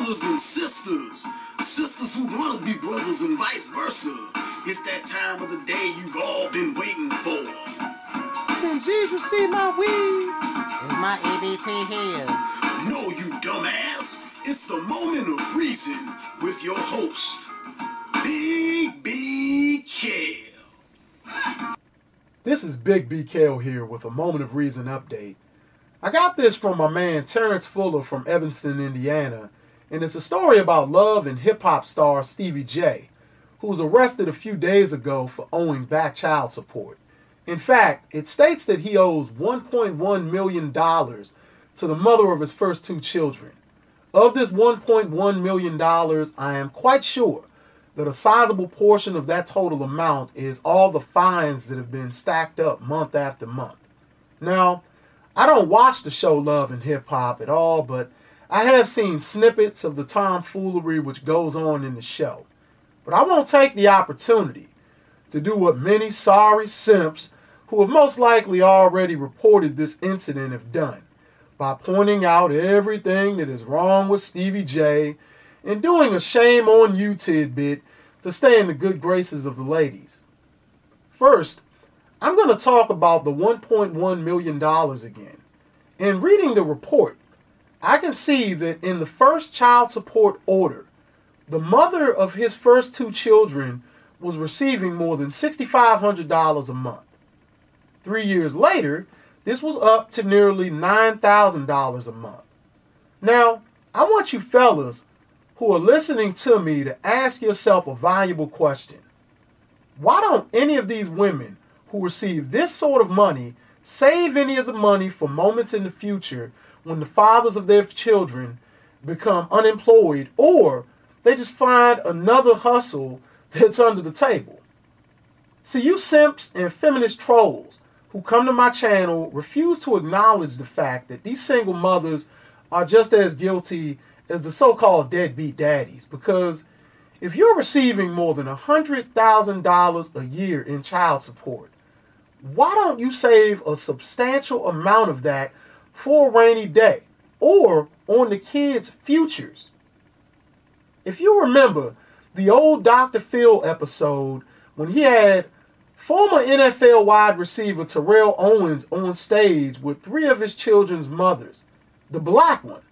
brothers and sisters, sisters who want to be brothers and vice versa. It's that time of the day you've all been waiting for. Can Jesus see my weed? Is my EBT here? No, you dumbass. It's the moment of reason with your host, Big B Kel. This is Big B Kel here with a moment of reason update. I got this from my man Terrence Fuller from Evanston, Indiana, and it's a story about love and hip-hop star Stevie J, who was arrested a few days ago for owing back child support. In fact, it states that he owes $1.1 million to the mother of his first two children. Of this $1.1 million, I am quite sure that a sizable portion of that total amount is all the fines that have been stacked up month after month. Now, I don't watch the show Love and Hip Hop at all, but I have seen snippets of the tomfoolery which goes on in the show. But I won't take the opportunity to do what many sorry simps who have most likely already reported this incident have done, by pointing out everything that is wrong with Stevie J and doing a shame on you tidbit to stay in the good graces of the ladies. First, I'm going to talk about the $1.1 million again. In reading the report, I can see that in the first child support order, the mother of his first two children was receiving more than $6,500 a month. 3 years later, this was up to nearly $9,000 a month. Now, I want you fellas who are listening to me to ask yourself a valuable question. Why don't any of these women who receive this sort of money save any of the money for moments in the future when the fathers of their children become unemployed, or they just find another hustle that's under the table? See, you simps and feminist trolls who come to my channel refuse to acknowledge the fact that these single mothers are just as guilty as the so-called deadbeat daddies, because if you're receiving more than $100,000 a year in child support, why don't you save a substantial amount of that for a rainy day or on the kids' futures? If you remember the old Dr. Phil episode when he had former NFL wide receiver Terrell Owens on stage with three of his children's mothers, the black one,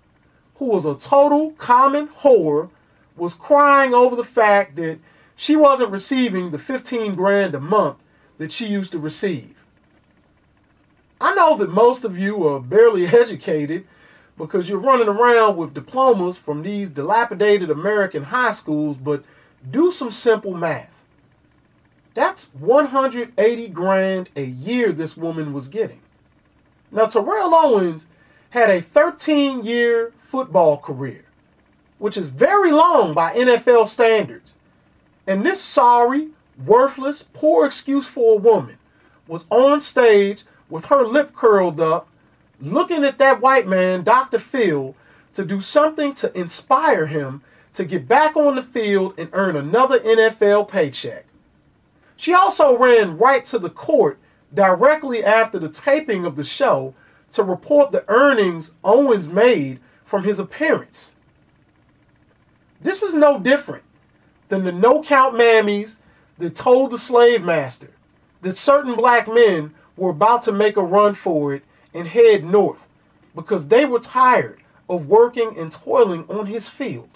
who was a total common whore, was crying over the fact that she wasn't receiving the $15 grand a month that she used to receive. I know that most of you are barely educated because you're running around with diplomas from these dilapidated American high schools, but do some simple math. That's 180 grand a year this woman was getting. Now, Terrell Owens had a 13-year football career, which is very long by NFL standards. And this sorry, worthless, poor excuse for a woman was on stage with her lip curled up, looking at that white man, Dr. Phil, to do something to inspire him to get back on the field and earn another NFL paycheck. She also ran right to the court directly after the taping of the show to report the earnings Owens made from his appearance. This is no different than the no-count mammies that told the slave master that certain black men were about to make a run for it and head north because they were tired of working and toiling on his field.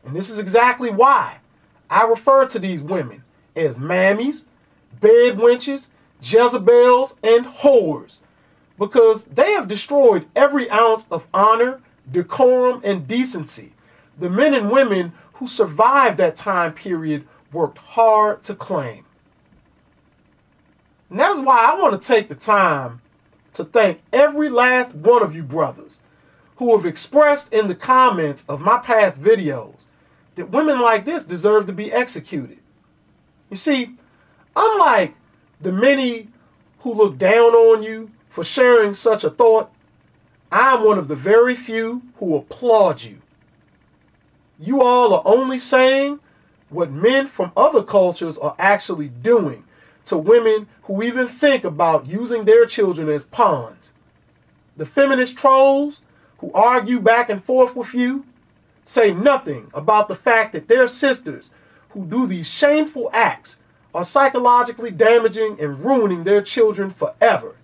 And this is exactly why I refer to these women as mammies, bed wenches, Jezebels, and whores, because they have destroyed every ounce of honor, decorum, and decency the men and women who survived that time period worked hard to claim. And that is why I want to take the time to thank every last one of you brothers who have expressed in the comments of my past videos that women like this deserve to be executed. You see, unlike the many who look down on you for sharing such a thought, I am one of the very few who applaud you. You all are only saying what men from other cultures are actually doing to women who even think about using their children as pawns. The feminist trolls who argue back and forth with you say nothing about the fact that their sisters who do these shameful acts are psychologically damaging and ruining their children forever.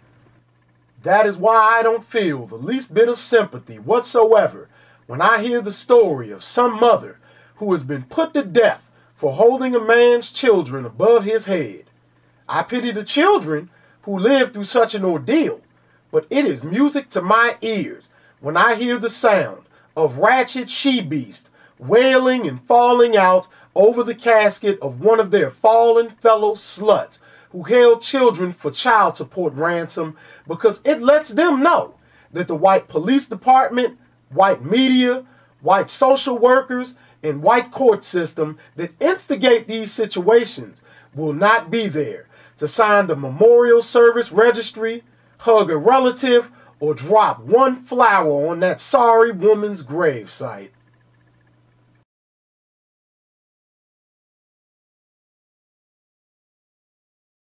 That is why I don't feel the least bit of sympathy whatsoever when I hear the story of some mother who has been put to death for holding a man's children above his head. I pity the children who live through such an ordeal, but it is music to my ears when I hear the sound of ratchet she-beast wailing and falling out over the casket of one of their fallen fellow sluts who held children for child support ransom, because it lets them know that the white police department, white media, white social workers, and white court system that instigate these situations will not be there to sign the memorial service registry, hug a relative, or drop one flower on that sorry woman's gravesite.